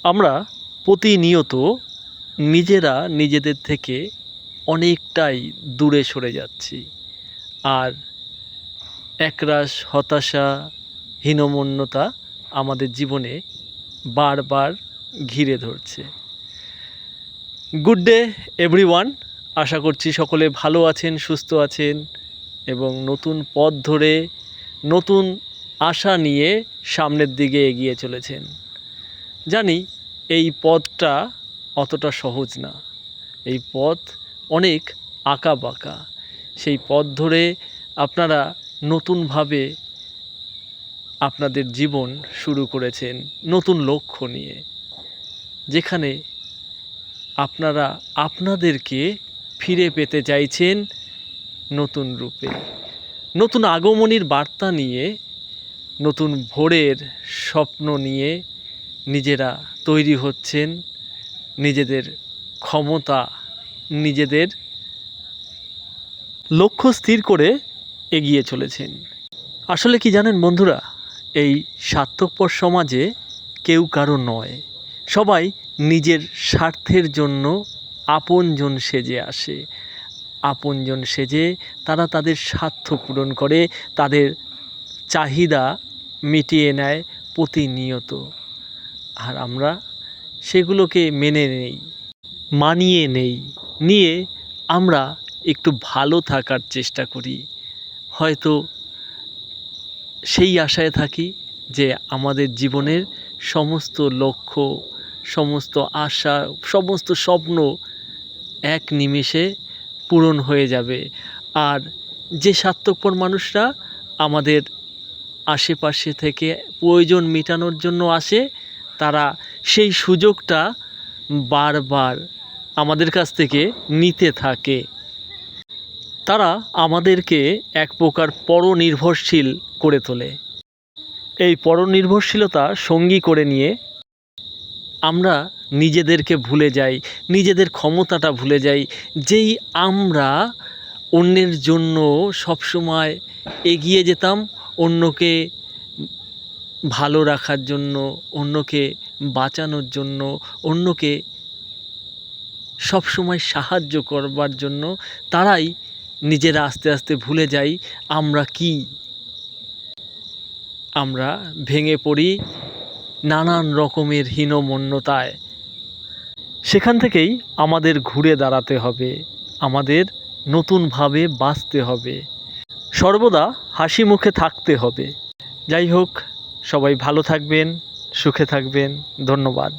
আমরা প্রতিনিয়ত নিজেরা নিজেদের থেকে অনেকটাই দূরে সরে যাচ্ছি, আর একরাশ হতাশা, হীনমন্যতা আমাদের জীবনে বারবার ঘিরে ধরছে। গুড ডে এভরিওয়ান, আশা করছি সকলে ভালো আছেন, সুস্থ আছেন এবং নতুন পথ ধরে নতুন আশা নিয়ে সামনের দিকে এগিয়ে চলেছেন। জানি এই পথটা অতটা সহজ না, এই পথ অনেক আঁকা বাঁকা। সেই পথ ধরে আপনারা নতুনভাবে আপনাদের জীবন শুরু করেছেন নতুন লক্ষ্য নিয়ে, যেখানে আপনারা আপনাদেরকে ফিরে পেতে চাইছেন নতুন রূপে, নতুন আগমনীর বার্তা নিয়ে, নতুন ভোরের স্বপ্ন নিয়ে নিজেরা তৈরি হচ্ছেন, নিজেদের ক্ষমতা, নিজেদের লক্ষ্য স্থির করে এগিয়ে চলেছেন। আসলে কি জানেন বন্ধুরা, এই স্বার্থপর সমাজে কেউ কারো নয়, সবাই নিজের স্বার্থের জন্য আপনজন সেজে আসে। আপনজন সেজে তারা তাদের স্বার্থ পূরণ করে, তাদের চাহিদা মিটিয়ে নেয় প্রতিনিয়ত। আর আমরা সেগুলোকে মেনে নেই, মানিয়ে নেই, নিয়ে আমরা একটু ভালো থাকার চেষ্টা করি। হয়তো সেই আশায় থাকি যে আমাদের জীবনের সমস্ত লক্ষ্য, সমস্ত আশা, সমস্ত স্বপ্ন এক নিমেষে পূরণ হয়ে যাবে। আর যে স্বার্থপর মানুষরা আমাদের আশেপাশে থেকে প্রয়োজন মেটানোর জন্য আসে, তারা সেই সুযোগটা বারবার আমাদের কাছ থেকে নিতে থাকে। তারা আমাদেরকে এক প্রকার পরনির্ভরশীল করে তোলে। এই পরনির্ভরশীলতা সঙ্গী করে নিয়ে আমরা নিজেদেরকে ভুলে যাই, নিজেদের ক্ষমতাটা ভুলে যাই। যেই আমরা অন্যের জন্য সবসময় এগিয়ে যেতাম, অন্যকে ভালো রাখার জন্য, অন্যকে বাঁচানোর জন্য, অন্যকে সবসময় সাহায্য করবার জন্য, তারাই নিজেরা আস্তে আস্তে ভুলে যাই আমরা কি। আমরা ভেঙে পড়ি নানান রকমের হীনমন্যতায়। সেখান থেকেই আমাদের ঘুরে দাঁড়াতে হবে, আমাদের নতুনভাবে বাঁচতে হবে, সর্বদা হাসি মুখে থাকতে হবে। যাই হোক, সবাই ভালো থাকবেন, সুখে থাকবেন। ধন্যবাদ।